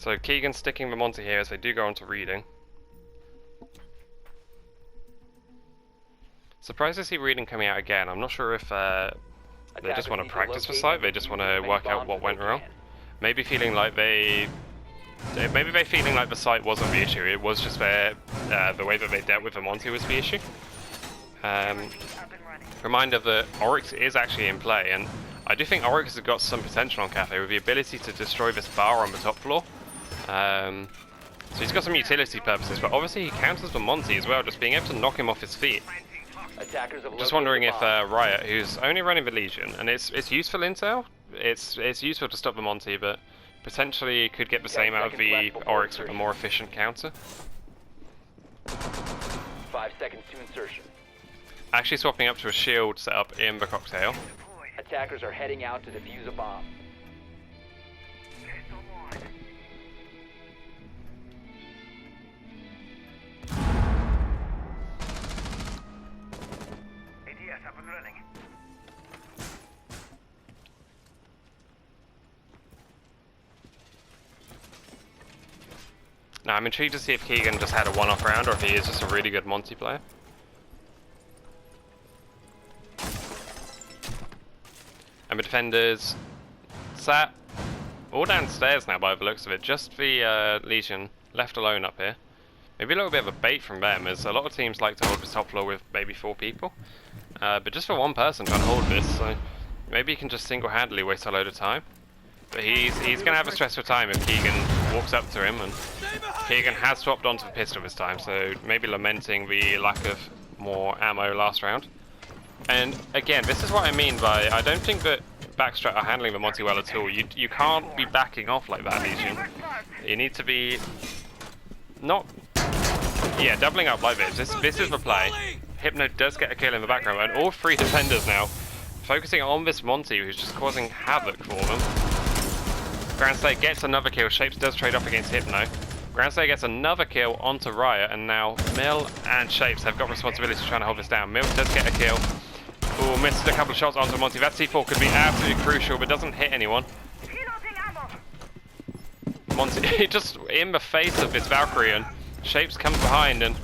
So Keegan's sticking the Monty here as they do go on to reading. Surprised to see reading coming out again. I'm not sure if they just want to practice the site, they just want to work out what went wrong. Maybe feeling like maybe they're feeling like the site wasn't the issue, it was just the way that they dealt with the Monty was the issue. Reminder that Oryx is actually in play, and I do think Oryx has got some potential on Kafe with the ability to destroy this bar on the top floor. So he's got some utility purposes, but obviously he counters the Monty as well, just being able to knock him off his feet. Just wondering if Riot, who's only running the Legion, and it's useful intel, it's useful to stop the Monty, but potentially could get the same out of the Oryx with a more efficient counter. 5 seconds to insertion. Actually swapping up to a shield setup in the cocktail. Attackers are heading out to defuse a bomb. ADS up and running. Now I'm intrigued to see if Keegan just had a one-off round or if he is just a really good Monty player. And the defenders sat all downstairs now by the looks of it. Just the Legion left alone up here. Maybe a little bit of a bait from them, as a lot of teams like to hold this top floor with maybe 4 people. But just for one person trying to hold this, so maybe he can just single-handedly waste a load of time. But he's going to have a stressful time if Keegan walks up to him, and Keegan has swapped onto the pistol this time, so maybe lamenting the lack of more ammo last round. And again, this is what I mean by, I don't think that Backstrat are handling the Monty well at all. You can't be backing off like that, Legion. You need to be not, yeah, doubling up like this. This is the play. Hypno does get a kill in the background, and all 3 defenders now focusing on this Monty, who's just causing havoc for them. Grand State gets another kill. Shapes does trade off against Hypno. Grand State gets another kill onto Riot, and now Mill and Shapes have got responsibility to try and hold this down. Mill does get a kill. Ooh, misses a couple of shots onto Monty. That C4 could be absolutely crucial, but doesn't hit anyone. Monty just in the face of this Valkyrie, and Shapes comes behind, and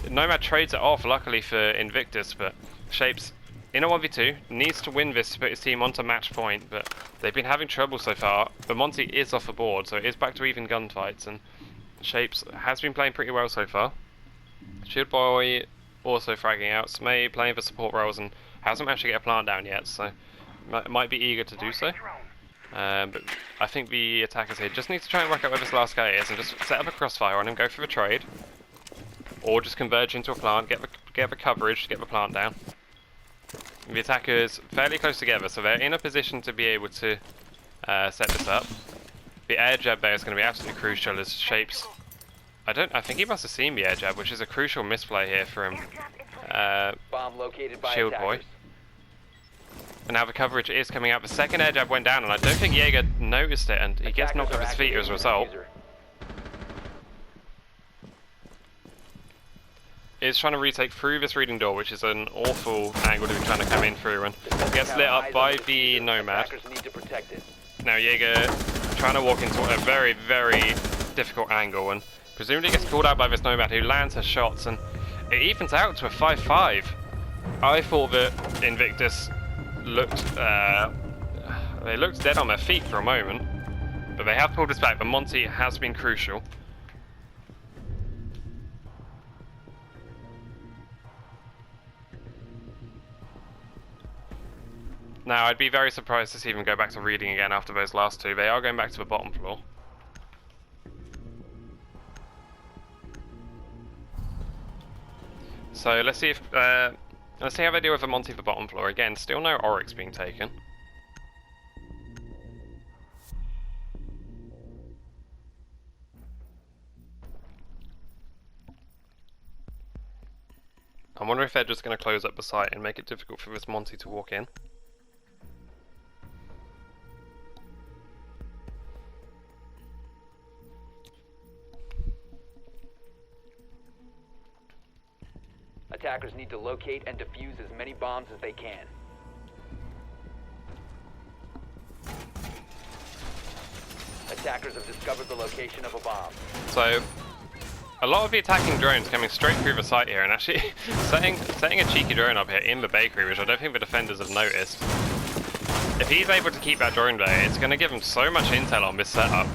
Nomad trades it off, luckily for Invictus, but Shapes, in a 1v2, needs to win this to put his team onto match point, but they've been having trouble so far. The Monty is off the board, so it is back to even gunfights, and Shapes has been playing pretty well so far. Shield Boy also fragging out, Smay playing for support roles and hasn't managed to get a plant down yet, so might be eager to do so. But I think the attackers here just need to try and work out where this last guy is and just set up a crossfire on him, go for the trade, or just converge into a plant, get the coverage, get the plant down. The attackers fairly close together, so they're in a position to be able to set this up. The air jab there is going to be absolutely crucial as Shapes. I think he must have seen the air jab, which is a crucial misplay here from Bomb located by Shield Boy. attackers. And now the coverage is coming out. The second air jab went down, and I don't think Jaeger noticed it, and he gets knocked off his feet as a result. Is trying to retake through this reading door, which is an awful angle to be trying to come in through, and gets lit up by the Nomad. Now Jaeger trying to walk into a very, very difficult angle, and presumably gets called out by this Nomad, who lands her shots, and it evens out to a 5-5. I thought that Invictus looked, they looked dead on their feet for a moment, but they have pulled this back. The Monty has been crucial. Now, I'd be very surprised to see them go back to reading again after those last 2. They are going back to the bottom floor. So let's see if let's see how they deal with the Monty for the bottom floor. Again, still no Oryx being taken. I wonder if they're just going to close up the site and make it difficult for this Monty to walk in. Attackers need to locate and defuse as many bombs as they can. Attackers have discovered the location of a bomb. So, a lot of the attacking drones coming straight through the site here and actually setting a cheeky drone up here in the bakery, which I don't think the defenders have noticed. If he's able to keep that drone there, it's going to give him so much intel on this setup.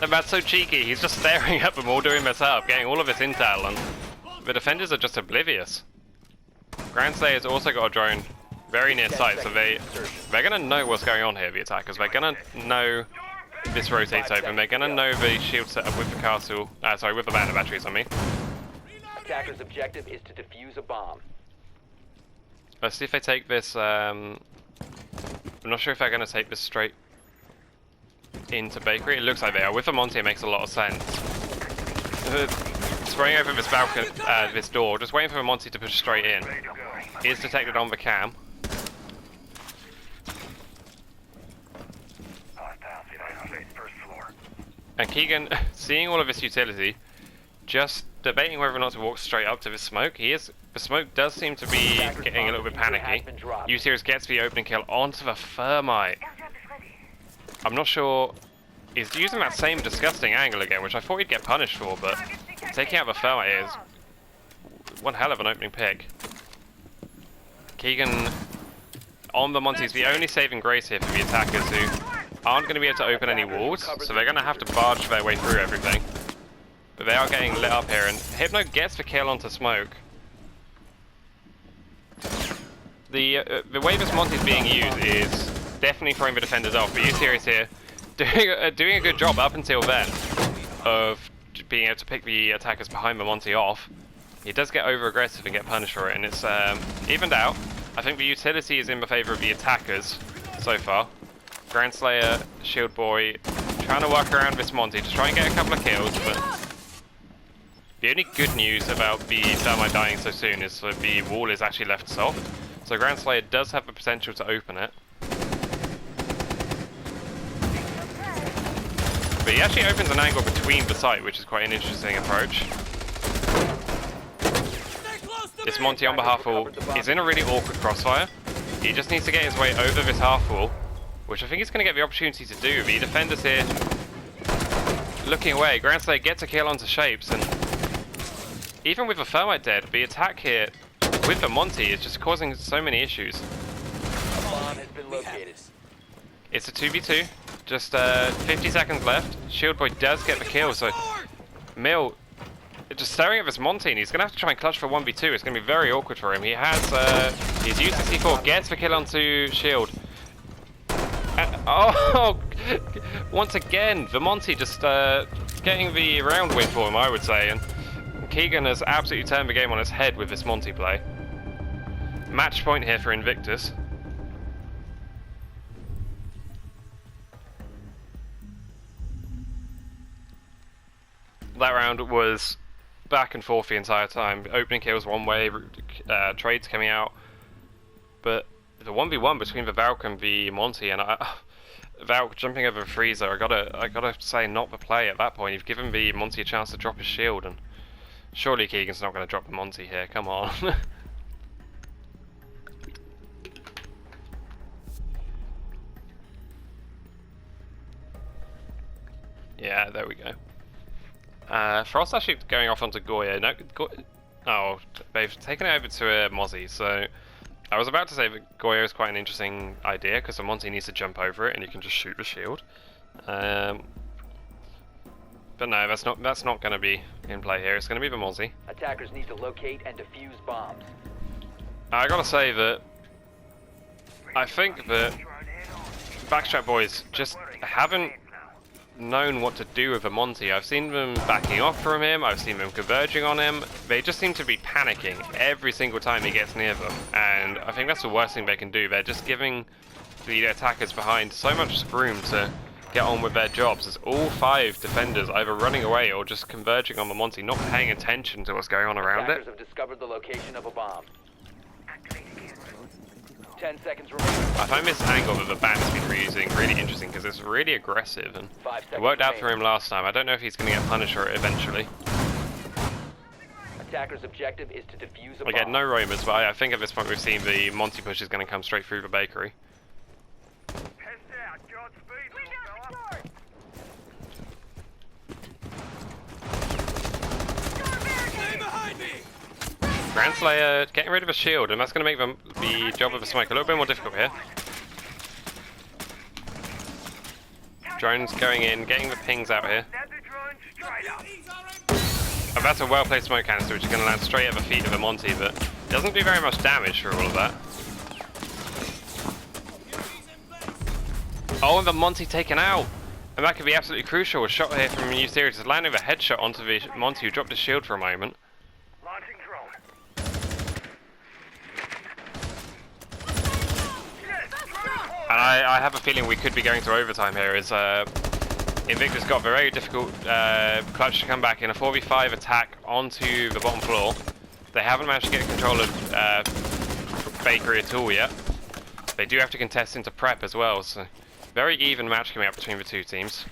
And that's so cheeky, he's just staring at them all doing their setup, getting all of this intel, and the defenders are just oblivious. Grand Slayer's also got a drone very near site, so they're going to know what's going on here, the attackers. They're going to know this rotates open, they're going to know the shield setup with the castle, sorry, with the banner batteries, I mean. Attacker's objective is to defuse a bomb. Let's see if they take this, I'm not sure if they're going to take this straight into bakery. It looks like they are. With the Monty, it makes a lot of sense. Spraying over this balcony, this door, just waiting for the Monty to push straight in. He is detected on the cam. And Keegan, seeing all of this utility, just debating whether or not to walk straight up to this smoke. The smoke does seem to be getting a little bit panicky. U-Series gets the opening kill onto the thermite. I'm not sure. He's using that same disgusting angle again, which I thought he'd get punished for, but taking out the thermite is one hell of an opening pick. Keegan on the Monty's the only saving grace here for the attackers, who aren't going to be able to open any walls, so they're going to have to barge their way through everything. But they are getting lit up here, and Hypno gets the kill onto smoke. The way this Monty's being used is definitely throwing the defenders off, but U-Series here doing a good job up until then of being able to pick the attackers behind the Monty off. He does get over aggressive and get punished for it, and it's evened out. I think the utility is in the favour of the attackers so far. Grand Slayer, Shield Boy, trying to work around this Monty to try and get a couple of kills, but the only good news about the thermite dying so soon is that the wall is actually left soft. So Grand Slayer does have the potential to open it. But he actually opens an angle between the site, which is quite an interesting approach. This Monty on the half wall is in a really awkward crossfire. He just needs to get his way over this half wall, which I think he's going to get the opportunity to do. The defenders here looking away. Grand Slayer gets a kill onto Shapes, and even with the thermite dead, the attack here with the Monty is just causing so many issues. A bomb has been located. It's a 2v2, just 50 seconds left. Shield Boy does get the kill, so Mill just staring at this Monty, and he's going to have to try and clutch for 1v2. It's going to be very awkward for him. He has, he's used the C4, gets the kill onto Shield. Oh, once again, the Monty just getting the round win for him, I would say, and Keegan has absolutely turned the game on its head with this Monty play. Match point here for Invictus. That round was back and forth the entire time. Opening kills one way, trades coming out, but the 1v1 between the Valk and the Monty, and Valk jumping over the freezer, I gotta say, not the play at that point. You've given the Monty a chance to drop his shield, and surely Keegan's not going to drop the Monty here, come on. Yeah, there we go. Frost actually going off onto Goya. No, oh, they've taken it over to Mozzie, so I was about to say that Goya is quite an interesting idea, because the Monty needs to jump over it and you can just shoot the shield. But no, that's not going to be in play here. It's going to be the Mozzie. Attackers need to locate and defuse bombs. I gotta say that I think that Backstrap Boys just haven't known what to do with the Monty. I've seen them backing off from him, I've seen them converging on him. They just seem to be panicking every single time he gets near them, and I think that's the worst thing they can do. They're just giving the attackers behind so much room to get on with their jobs, as all 5 defenders either running away or just converging on the Monty, not paying attention to what's going on around Attackers it. have discovered the location of a bomb. 10 seconds remaining. I find this angle that the band's been using really interesting, because it's really aggressive, and 5 seconds it worked out for remaining. him last time. I don't know if he's going to get punished for it eventually. Attacker's objective is to defuse a bomb. Again, no roamers, but I think at this point we've seen the Monty push is going to come straight through the bakery. Heads out, Godspeed. Grand Slayer getting rid of a shield, and that's going to make the job of the smoke a little bit more difficult here. Drones going in, getting the pings out here. Oh, that's a well-placed smoke canister, which is going to land straight at the feet of the Monty, but it doesn't do very much damage for all of that. Oh, and the Monty taken out! And that could be absolutely crucial. A shot here from U-Series is landing the headshot onto the Monty, who dropped his shield for a moment. Launching drone. And I have a feeling we could be going to overtime here, as Invictus got a very difficult clutch to come back in a 4v5 attack onto the bottom floor. They haven't managed to get control of Bakery at all yet. They do have to contest into prep as well, so very even match coming up between the two teams.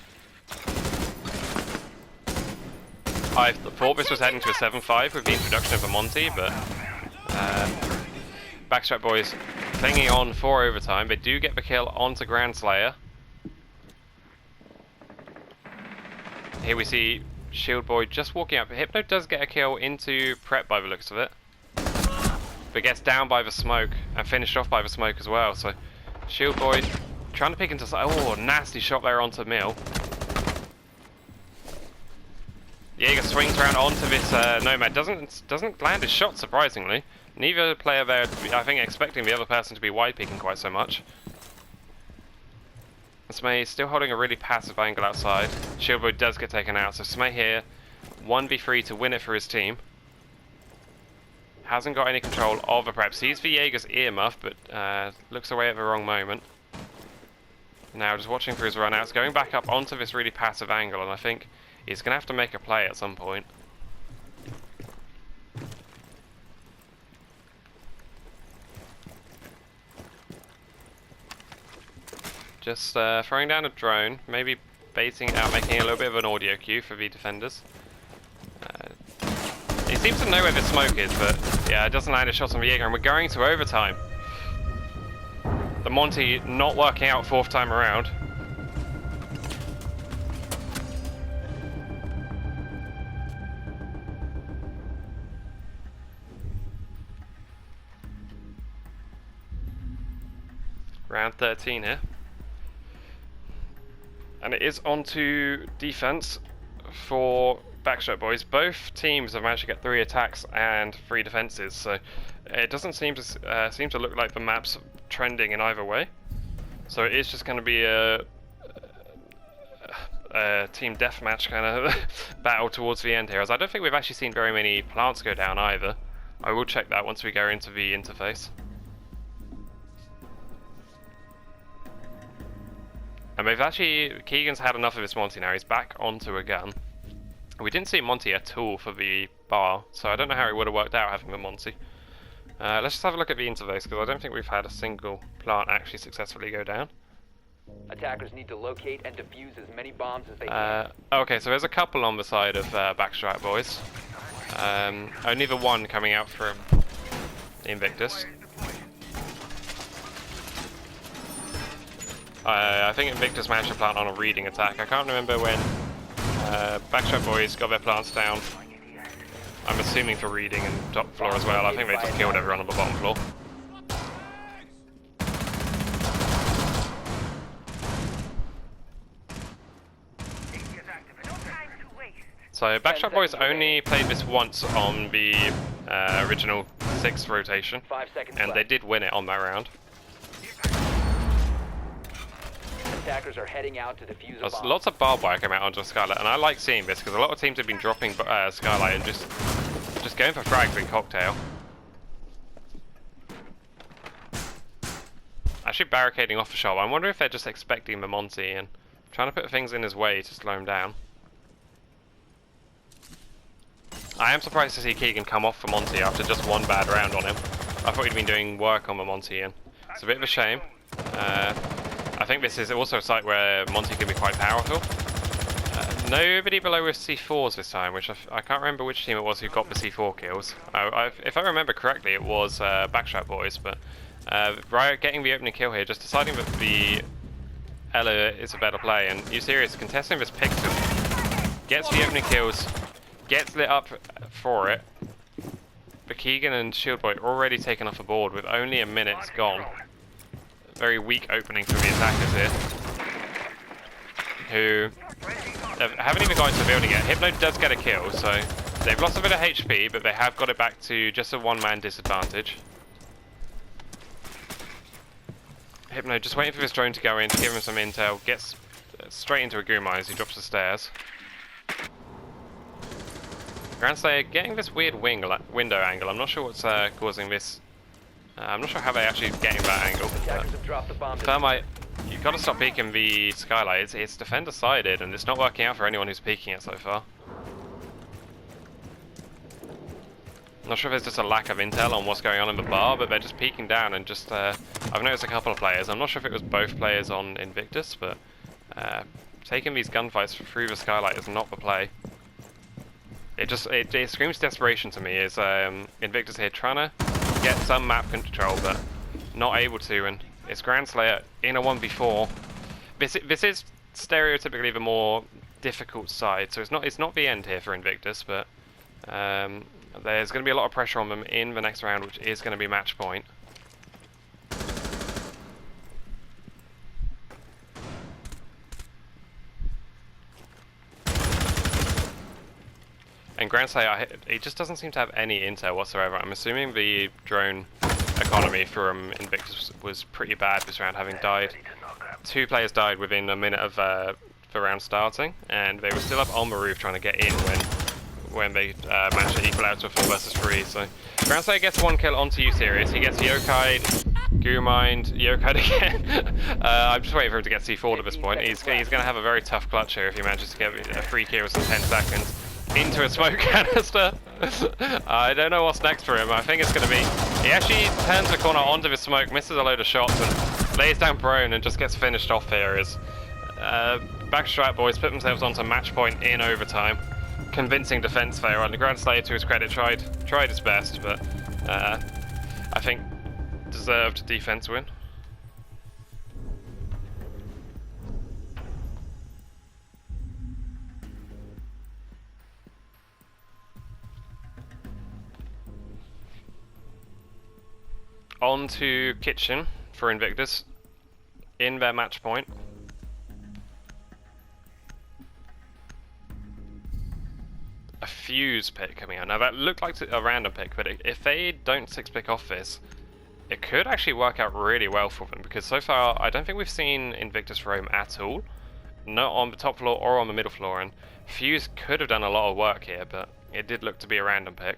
I thought this was heading to a 7-5 with the introduction of a Monty, but Backstrap Boys clinging on for overtime. They do get the kill onto Grand Slayer. Here we see Shield Boy just walking up. Hypno does get a kill into prep by the looks of it, but gets down by the smoke and finished off by the smoke as well. So Shield Boy trying to pick into... Oh, nasty shot there onto Mill. Jaeger swings around onto this Nomad. Doesn't land his shot, surprisingly. Neither player there, I think, expecting the other person to be wide peeking quite so much. Smay still holding a really passive angle outside. Shieldboy does get taken out, so Smay here 1v3 to win it for his team. Hasn't got any control of the prep. Sees the Jaeger's earmuff, but looks away at the wrong moment. Now just watching for his runouts, going back up onto this really passive angle, and I think he's going to have to make a play at some point. Just throwing down a drone, maybe baiting it out, making a little bit of an audio cue for the defenders. He seems to know where the smoke is, but yeah, it doesn't land a shot on the Jaeger, and we're going to overtime. The Monty not working out fourth time around. Round 13 here. And it is on to defense for Backstrap Boys. Both teams have managed to get 3 attacks and 3 defenses, so it doesn't seem to look like the map's trending in either way. So it is just going to be a team deathmatch kind of battle towards the end here, as I don't think we've actually seen very many plants go down either. I will check that once we go into the interface. And we've actually, Keegan's had enough of his Monty now, he's back onto a gun. We didn't see Monty at all for the bar, so I don't know how it would have worked out having the Monty. Let's just have a look at the interface, because I don't think we've had a single plant actually successfully go down. Attackers need to locate and defuse as many bombs as they can. Okay, so there's a couple on the side of Backstrap Boys. Only the one coming out from Invictus. I think Invictus managed to plant on a reading attack. I can't remember when Backstrap Boys got their plants down. I'm assuming for reading and top floor as well. I think they just killed everyone on the bottom floor. So Backstrap Boys only played this once on the original 6th rotation, and they did win it on that round. Attackers are heading out to defuse a There's bomb. lots of barbed wire coming out onto Skylight, and I like seeing this because a lot of teams have been dropping Skylight and just going for frags in Cocktail. Actually barricading off the shop. I wonder if they're just expecting the Monty and trying to put things in his way to slow him down. I am surprised to see Keegan come off for Monty after just one bad round on him. I thought he'd been doing work on the Monty, and it's a bit of a shame. I think this is also a site where Monty can be quite powerful. Nobody below with C4s this time, which I can't remember which team it was who got the C4 kills. If I remember correctly, it was Backstrap Boys, but Riot getting the opening kill here, just deciding that the Ella is a better play, and U-Series contesting this pixel, gets the opening kills, gets lit up for it, Keegan and Shieldboy already taken off a board with only a minute gone. Very weak opening for the attackers here, who haven't even got into the building yet. Hypno does get a kill, so they've lost a bit of HP, but they have got it back to just a one-man disadvantage. Hypno just waiting for his drone to go in to give him some intel, gets straight into a Guma as he drops the stairs. Grandslayer getting this weird window angle. I'm not sure what's causing this. I'm not sure how they're actually getting that angle. Attackers have dropped the bomb. Thermite, you've got to stop peeking the skylight. It's defender sided and it's not working out for anyone who's peeking it so far. I'm not sure if there's just a lack of intel on what's going on in the bar, but they're just peeking down and just... I've noticed a couple of players. I'm not sure if it was both players on Invictus, but taking these gunfights through the skylight is not the play. It screams desperation to me. Is Invictus here trying to get some map control, but not able to, and it's Grandslayer in a 1v4. This is stereotypically the more difficult side, so it's not the end here for Invictus, but there's going to be a lot of pressure on them in the next round, which is going to be match point. And Grandslayer, he just doesn't seem to have any intel whatsoever. I'm assuming the drone economy from Invictus was pretty bad this round, having died. 2 players died within a minute of the round starting, and they were still up on the roof trying to get in when they managed to equal out to a 4 versus 3. So Grandslayer gets 1 kill onto U-Series. He gets Yokai'd, Goo-mined, Yokai'd again. I'm just waiting for him to get C4 at this point. He's going to have a very tough clutch here if he manages to get a free kill in 10 seconds. Into a smoke canister. I don't know what's next for him. I think it's going to be... He actually turns the corner onto the smoke, misses a load of shots, and lays down prone and just gets finished off here. As Backstrat boys put themselves onto match point in overtime. Convincing defense there. And the Grandslayer, to his credit, tried his best, but I think deserved defense win. On to Kitchen for Invictus in their match point. A fuse pick coming out. Now that looked like a random pick, but if they don't 6-pick off this, it could actually work out really well for them, because so far I don't think we've seen Invictus roam at all. Not on the top floor or on the middle floor, and fuse could have done a lot of work here, but it did look to be a random pick.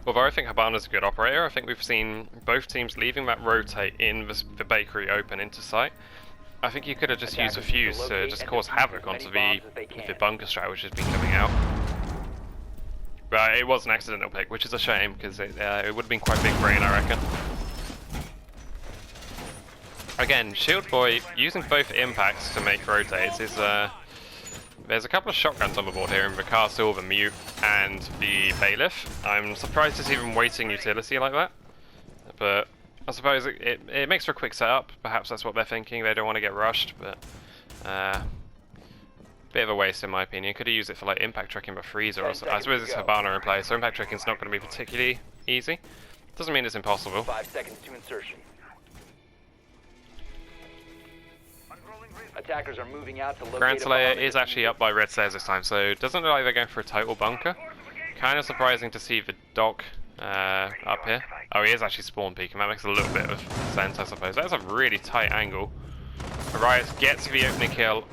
Although I think Habana's a good operator, I think we've seen both teams leaving that rotate in the bakery open into sight. I think you could have just used a fuse to just cause havoc onto the bunker strat which has been coming out. But it was an accidental pick, which is a shame, because it would have been quite big brain, I reckon. Again, Shieldboy using both impacts to make rotates is... There's a couple of shotguns on the board here in the Castle, the Mute, and the Bailiff. I'm surprised to see them waiting utility like that, but I suppose it makes for a quick setup. Perhaps that's what they're thinking. They don't want to get rushed, but bit of a waste in my opinion. Could have used it for like impact tracking the freezer or so. I suppose it's Habana in play, so impact tracking is not going to be particularly easy. Doesn't mean it's impossible. 5 seconds to insertion. Attackers are moving out to locate Grandslayer is actually up by red stairs this time, so it doesn't look like they're going for a total bunker. Kind of surprising to see the dog up here. Oh, he is actually spawn peeking. That makes a little bit of sense, I suppose. That's a really tight angle. Riot gets the opening kill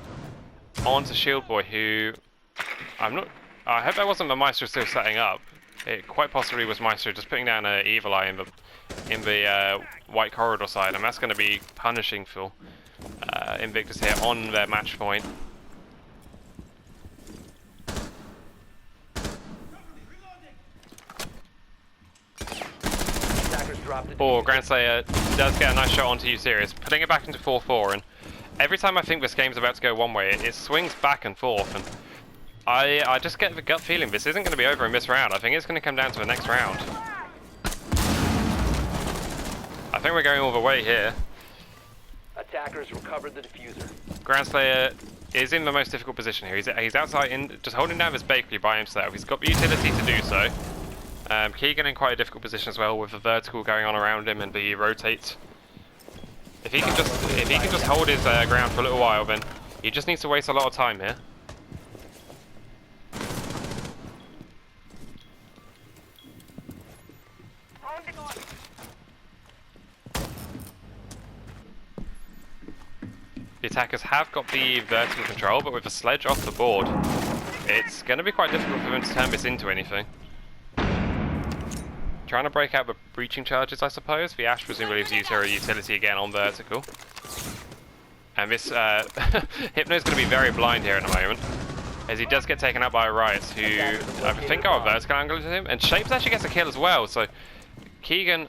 onto Shieldboy, who I hope that wasn't the Maestro still setting up. It quite possibly was Maestro just putting down an Evil Eye in the white corridor side, and that's going to be punishing for Invictus here on their match point. Oh, Grandslayer does get a nice shot onto U-Series, putting it back into 4-4, and every time I think this game's about to go one way, it swings back and forth, and I just get the gut feeling this isn't going to be over in this round. I think it's going to come down to the next round. I think we're going all the way here. Attackers recovered the diffuser. Ground Slayer is in the most difficult position here. He's outside, just holding down this bakery by himself. He's got the utility to do so. Keegan in quite a difficult position as well, with the vertical going on around him and the rotate. If he can just hold his ground for a little while, then he just needs to waste a lot of time here. The attackers have got the vertical control, but with the sledge off the board, it's going to be quite difficult for them to turn this into anything. Trying to break out the breaching charges, I suppose. The Ash presumably has used her utility again on vertical. And this Hypno is going to be very blind here in a moment, as he does get taken out by Riots, who I think got a vertical angle to him. And Shapes actually gets a kill as well, so Keegan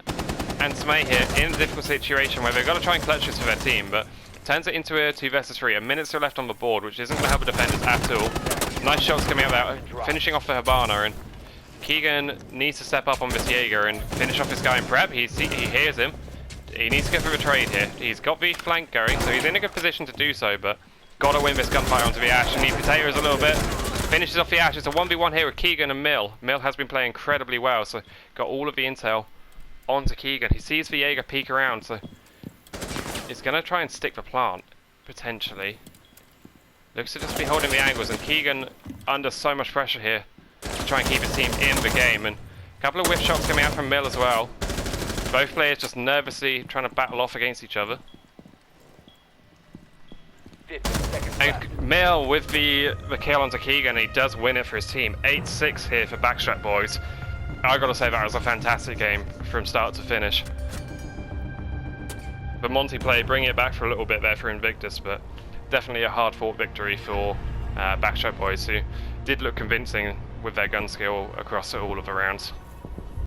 and Smay here in a difficult situation where they've got to try and clutch this for their team, but turns it into a 2 versus 3. A minute still left on the board, which isn't going to help the defenders at all. Nice shots coming out there, finishing off the Hibana, and Keegan needs to step up on this Jaeger and finish off this guy in prep. He hears him. He needs to go for a trade here. He's got the flank going, so he's in a good position to do so, but got to win this gunfire onto the Ash, and he potatoes a little bit. Finishes off the Ash. It's a 1v1 here with Keegan and Mill. Mill has been playing incredibly well, so got all of the intel onto Keegan. He sees the Jaeger peek around, so he's going to try and stick the plant, potentially. Looks to just be holding the angles, and Keegan under so much pressure here to try and keep his team in the game. And a couple of whiff shots coming out from Mill as well. Both players just nervously trying to battle off against each other. 15 seconds And left. Mill with the kill onto Keegan, he does win it for his team. 8-6 here for Backstrap boys. I gotta say that was a fantastic game from start to finish. The Monty play bringing it back for a little bit there for Invictus, but definitely a hard-fought victory for Backstrap boys, who did look convincing with their gun skill across all of the rounds.